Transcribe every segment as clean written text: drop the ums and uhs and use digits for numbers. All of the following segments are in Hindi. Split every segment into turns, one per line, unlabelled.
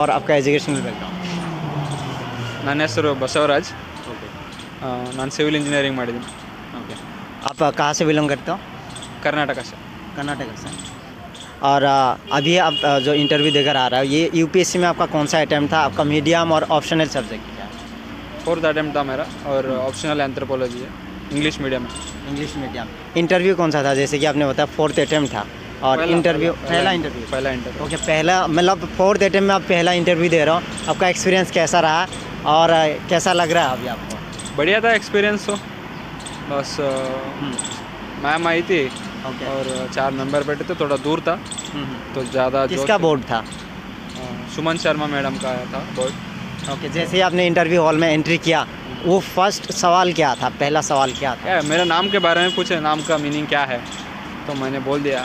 और आपका एजुकेशनल बैकग्राउंड?
ನನ್ನ ಹೆಸರು ಬಸವರಾಜ್.
ओके
ನಾನು ಸಿವಿಲ್ ಇಂಜಿನಿಯರಿಂಗ್ ಮಾಡಿದ್ದೀನಿ
ओके. आप कहाँ से बिलोंग करते हो?
ಕರ್ನಾಟಕ ಸರ್.
कर्नाटक से. और अभी आप जो इंटरव्यू देकर आ रहा है, ये यूपीएससी में आपका कौन सा अटैम्प्ट था? आपका मीडियम और ऑप्शनल सब्जेक्ट क्या है?
4th अटेम्प्ट था मेरा और ऑप्शनल एंथ्रोपोलॉजी है, इंग्लिश मीडियम है.
English medium. इंटरव्यू कौन सा था? जैसे कि आपने बताया 4th अटैम्प्ट था और इंटरव्यू पहला इंटरव्यू.
पहला इंटरव्यू.
ओके, पहला मतलब 4th अटैम्प्ट में आप पहला इंटरव्यू दे रहे हो. आपका एक्सपीरियंस कैसा रहा और कैसा लग रहा है अभी आपको?
बढ़िया था एक्सपीरियंस तो. बस मैम आई थी
ओके.
और 4 मेंबर बैठे थे, थोड़ा दूर था तो ज़्यादा.
किसका बोर्ड था?
सुमन शर्मा मैडम का आया था बोर्ड.
ओके, जैसे ही आपने इंटरव्यू हॉल में एंट्री किया, वो फर्स्ट सवाल क्या था? पहला सवाल क्या था?
क्या मेरा नाम के बारे में पूछे, नाम का मीनिंग क्या है, तो मैंने बोल दिया.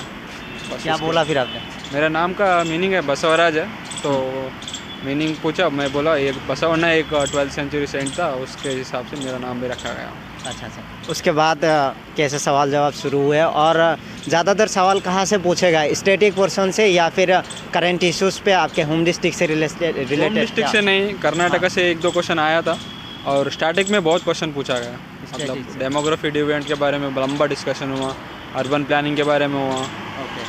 बस
क्या
उसके-
बोला फिर आपने?
मेरा नाम का मीनिंग है बसवराज है, तो मीनिंग पूछा, मैं बोला एक बसवना एक 12th सेंचुरी सेंट था, उसके हिसाब से मेरा नाम भी रखा गया.
अच्छा अच्छा. उसके बाद कैसे सवाल जवाब शुरू हुए और ज़्यादातर सवाल कहाँ से पूछेगा? स्टैटिक पोर्शन से या फिर करंट इश्यूज़ पे आपके होम डिस्ट्रिक्ट से
होम
रिलेटेड?
डिस्ट्रिक्ट से नहीं, कर्नाटका से 1-2 क्वेश्चन आया था और स्टार्टिंग में बहुत क्वेश्चन पूछा गया. मतलब
Static से.
डेमोग्राफी डिविडेंड के बारे में लंबा डिस्कशन हुआ, अर्बन प्लानिंग के बारे में हुआ,
ओके.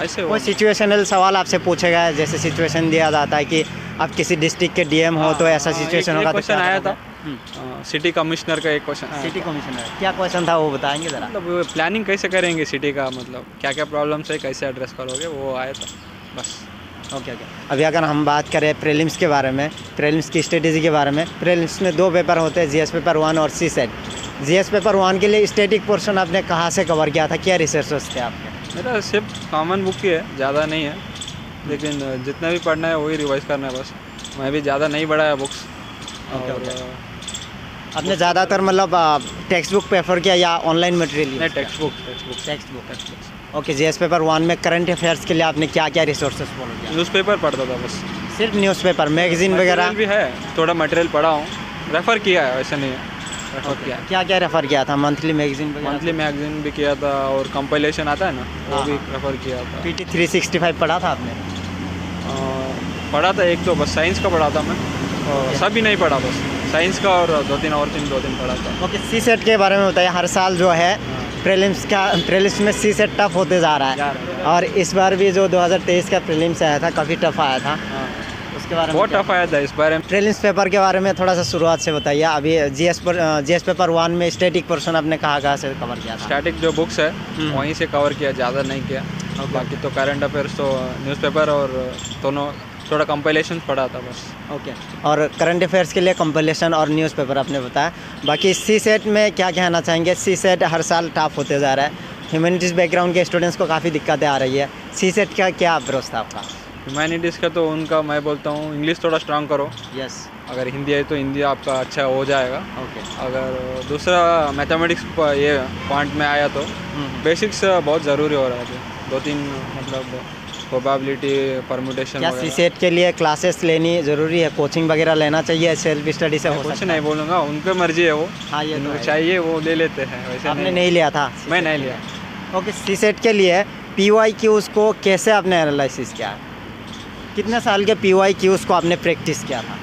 ऐसे
वो
हुआ.
सिचुएशनल सवाल आपसे पूछेगा, जैसे सिचुएशन दिया जाता है कि आप किसी डिस्ट्रिक्ट के डीएम हो तो ऐसा सिचुएशन होगा. तो
क्वेश्चन
क्या
आया था.
करोगे?
सिटी कमिश्नर का एक क्वेश्चन आया
सिटी
था.
कमिश्नर क्या क्वेश्चन था वो बताएंगे ज़रा?
मतलब प्लानिंग कैसे करेंगे सिटी का, मतलब क्या क्या प्रॉब्लम्स है, कैसे एड्रेस करोगे, वो आया था बस.
Okay okay. अभी अगर हम बात करें प्रीलिम्स के बारे में, प्रीलिम्स की स्ट्रेटेजी के बारे में, प्रीलिम्स में 2 पेपर होते हैं, जीएस पेपर 1 और सी सेट. जीएस पेपर 1 के लिए स्टैटिक पोर्शन आपने कहाँ से कवर किया था? क्या रिसर्चेस थे आपके?
मेरा सिर्फ कॉमन बुक ही है, ज़्यादा नहीं है, लेकिन जितना भी पढ़ना है वही रिवाइज करना है बस. मैं भी ज़्यादा नहीं पढ़ा है बुक्स.
ओके,
और
ओके. आपने ज़्यादातर मतलब टेक्स्ट बुक प्रेफर किया या ऑनलाइन मटेरियल?
नहीं, text book.
Text book. Okay, GS paper 1 में करंट अफेयर्स के लिए आपने क्या क्या रिसोर्सेज फॉलो किया?
न्यूज़पेपर पढ़ता था बस.
सिर्फ न्यूज़पेपर, मैगजीन वगैरह?
मटेरियल भी है, थोड़ा मटेरियल पढ़ा हूँ, रेफ़र किया है, वैसे नहीं है, रेफ़र किया है.
क्या क्या रेफर किया था? मंथली मैगजीन वगैरह?
मंथली मैगजीन भी किया था और कंपाइलेशन आता है ना, वो
हाँ,
भी
हाँ.
रेफ़र किया था.
PT 365 पढ़ा था आपने?
पढ़ा था एक तो, बस साइंस का पढ़ा था मैं, और सभी नहीं पढ़ा, बस साइंस का और 2-3 पढ़ा था.
ओके, सी सेट के बारे में बताइए. हर साल जो है प्रीलिम्स में सी सेट टफ होते जा रहा है और इस बार भी जो 2023 का प्रीलिम्स आया था काफ़ी टफ आया था.
हाँ,
उसके बारे में
बहुत टफ आया था इस बारे में.
प्रीलिम्स पेपर के बारे में थोड़ा सा शुरुआत से बताइए. अभी जीएस पेपर 1 में स्टैटिक पोर्शन आपने कहाँ से कवर किया था?
स्टैटिक जो बुक्स है वहीं से कवर किया, ज़्यादा नहीं किया. बाकी तो करंट अफेयर्स तो न्यूज़पेपर और दोनों थोड़ा कंपाइलेशन पढ़ा था बस.
ओके. और करंट अफेयर्स के लिए कंपाइलेशन और न्यूज़पेपर आपने बताया. बाकी सी सेट में क्या कहना चाहेंगे? सी सेट हर साल टफ होते जा रहा है. ह्यूमैनिटीज़ बैकग्राउंड के स्टूडेंट्स को काफ़ी दिक्कतें आ रही है. सी सेट का क्या अप्रोच था आपका?
ह्यूमैनिटीज़ का तो उनका मैं बोलता हूँ इंग्लिश थोड़ा स्ट्रांग करो.
यस.
अगर हिंदी है तो हिंदी आपका अच्छा हो जाएगा.
ओके.
अगर दूसरा मैथमेटिक्स ये पॉइंट में आया तो बेसिक्स बहुत ज़रूरी हो रहा है. 2-3 मतलब प्रोबेबिलिटी, परम्यूटेशन
क्या सी
वगैरह.
सेट के लिए क्लासेस लेनी ज़रूरी है? कोचिंग वगैरह लेना चाहिए? सेल्फ स्टडी से हो
कुछ
सकता है?
नहीं बोलूँगा, उनकी मर्जी है वो.
हाँ, ये तो
उनको
है.
चाहिए वो ले लेते हैं, वैसे
आपने नहीं लिया था?
मैं नहीं लिया.
ओके. सी सेट के लिए PYQs को कैसे आपने एनालिसिस किया? कितने साल के PYQs को आपने प्रैक्टिस किया था?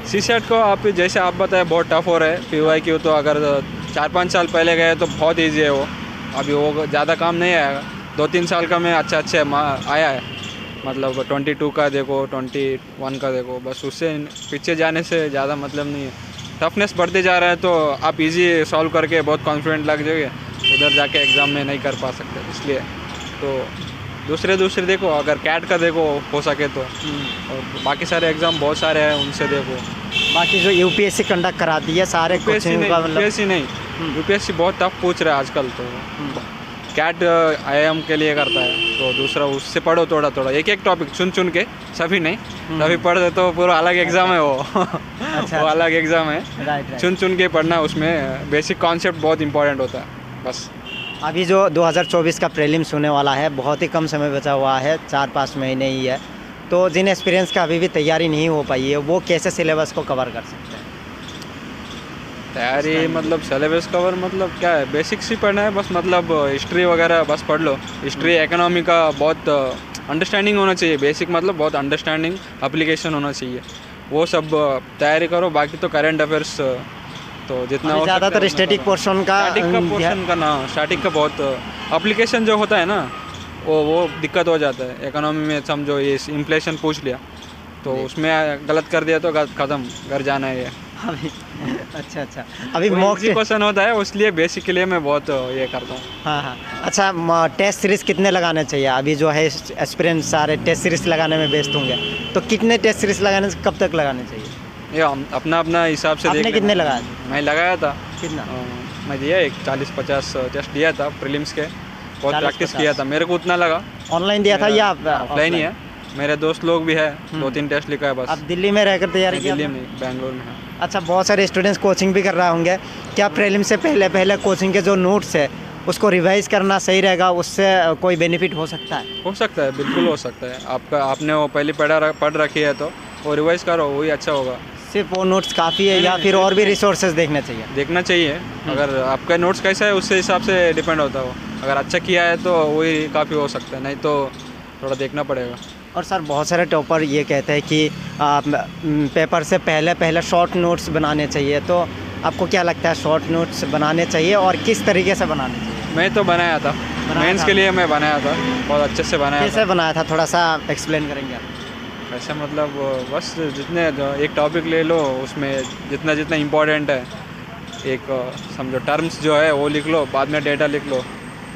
सी सेट को आप जैसे आप बताए बहुत टफ हो रहा है. PYQ तो अगर 4-5 साल पहले गए तो बहुत ईजी है वो. अभी वो ज़्यादा काम नहीं आएगा. 2-3 साल का में अच्छे आया है. मतलब 22 का देखो, 21 का देखो, बस उससे पीछे जाने से ज़्यादा मतलब नहीं है. टफनेस बढ़ते जा रहा है तो आप इजी सॉल्व करके बहुत कॉन्फिडेंट लग जाओगे, उधर जाके एग्ज़ाम में नहीं कर पा सकते. इसलिए तो दूसरे देखो, अगर कैट का देखो हो सके तो, और बाकी सारे एग्ज़ाम बहुत सारे हैं उनसे देखो.
बाकी जो यूपीएससी कंडक्ट कराती है सारे कोचिंग का मतलब
यूपीएससी नहीं, यूपीएससी बहुत टफ पूछ रहा है आजकल. तो कैट IIM के लिए करता है, तो दूसरा उससे पढ़ो थोड़ा एक टॉपिक चुन के, सभी नहीं, सभी पढ़ दे तो पूरा अलग एग्ज़ाम है वो.
अच्छा.
वो अलग एग्ज़ाम है.
राइट.
चुन के पढ़ना, उसमें बेसिक कॉन्सेप्ट बहुत इंपॉर्टेंट होता है बस.
अभी जो 2024 का प्रीलिम्स होने वाला है, बहुत ही कम समय बचा हुआ है, 4-5 महीने ही है. तो जिन एक्सपीरियंस का अभी भी तैयारी नहीं हो पाई है, वो कैसे सिलेबस को कवर कर सकते हैं?
तैयारी मतलब सिलेबस कवर मतलब क्या है, बेसिक्स ही पढ़ना है बस. मतलब हिस्ट्री वगैरह बस पढ़ लो. हिस्ट्री इकोनॉमी का बहुत अंडरस्टैंडिंग होना चाहिए, बेसिक मतलब बहुत अंडरस्टैंडिंग एप्लीकेशन होना चाहिए, वो सब तैयारी करो। बाकी तो करंट अफेयर्स तो जितना हो
ज़्यादातर स्टैटिक पोर्शन का
स्टैटिक का पोर्शन का ना, स्टैटिक का बहुत एप्लीकेशन जो होता है ना वो दिक्कत हो जाता है। इकोनॉमी में समझो ये इन्फ्लेशन पूछ लिया तो उसमें गलत कर दिया तो ख़त्म, घर जाना है ये।
अभी अच्छा अच्छा, अभी मॉक
क्वेश्चन होता है, इसलिए बेसिक के लिए मैं बहुत ये करता हूँ।
हाँ हाँ। अच्छा, टेस्ट सीरीज़ कितने लगाने चाहिए? अभी जो है एस्पिरेंट्स सारे टेस्ट सीरीज़ लगाने में व्यस्त होंगे, तो कितने टेस्ट सीरीज़ लगाने से कब तक लगाने चाहिए?
ये अपना अपना हिसाब से
आपने कितने लगाए?
मैं लगाया था
कितना?
मैं दिया एक 40-50 टेस्ट दिया था प्रीलिम्स के, बहुत
40-50
प्रैक्टिस किया था, मेरे को उतना लगा।
ऑनलाइन दिया था या
ऑफलाइन ही है, मेरे दोस्त लोग भी है, 2-3 टेस्ट लिखा है बस।
आप दिल्ली में रहकर तैयारी किया?
दिल्ली में, बेंगलोर में है।
अच्छा, बहुत सारे स्टूडेंट्स कोचिंग भी कर रहे होंगे, क्या प्रीलिम से पहले कोचिंग के जो नोट्स है उसको रिवाइज करना सही रहेगा, उससे कोई बेनिफिट हो सकता है?
हो सकता है, बिल्कुल हो सकता है। आपने वो पहले पढ़ रखी है तो वो रिवाइज करो, वही अच्छा होगा।
सिर्फ वो नोट्स काफ़ी है या फिर और भी रिसोर्सेज देखने चाहिए?
देखना चाहिए, अगर आपका नोट्स कैसा है उससे हिसाब से डिपेंड होता है वो। अगर अच्छा किया है तो वही काफ़ी हो सकता है, नहीं तो थोड़ा देखना पड़ेगा।
और सर, बहुत सारे टॉपर ये कहते हैं कि पेपर से पहले शॉर्ट नोट्स बनाने चाहिए, तो आपको क्या लगता है, शॉर्ट नोट्स बनाने चाहिए और किस तरीके से बनाने चाहिए?
मैं तो बनाया था, मेंस के लिए मैं बनाया था, बहुत अच्छे से बनाया
कैसे बनाया था, थोड़ा सा एक्सप्लेन करेंगे आप?
ऐसा मतलब बस जितने एक टॉपिक ले लो, उसमें जितना जितना इम्पोर्टेंट है, एक समझो टर्म्स जो है वो लिख लो, बाद में डेटा लिख लो,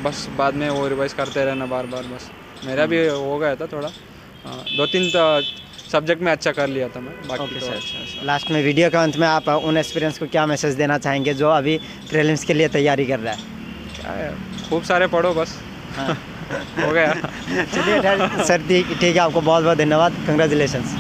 बस बाद में वो रिवाइज करते रहना बार बार। बस मेरा भी हो गया था थोड़ा, 2-3 सब्जेक्ट में अच्छा कर लिया था मैं, बाकी तो अच्छा।
लास्ट में वीडियो के अंत में आप उन एक्सपीरियंस को क्या मैसेज देना चाहेंगे जो अभी प्रीलिम्स के लिए तैयारी कर रहा है?
क्या है, खूब सारे पढ़ो बस।
हाँ।
हो गया।
चलिए सर, ठीक है, आपको बहुत बहुत धन्यवाद, कंग्रेचुलेशंस।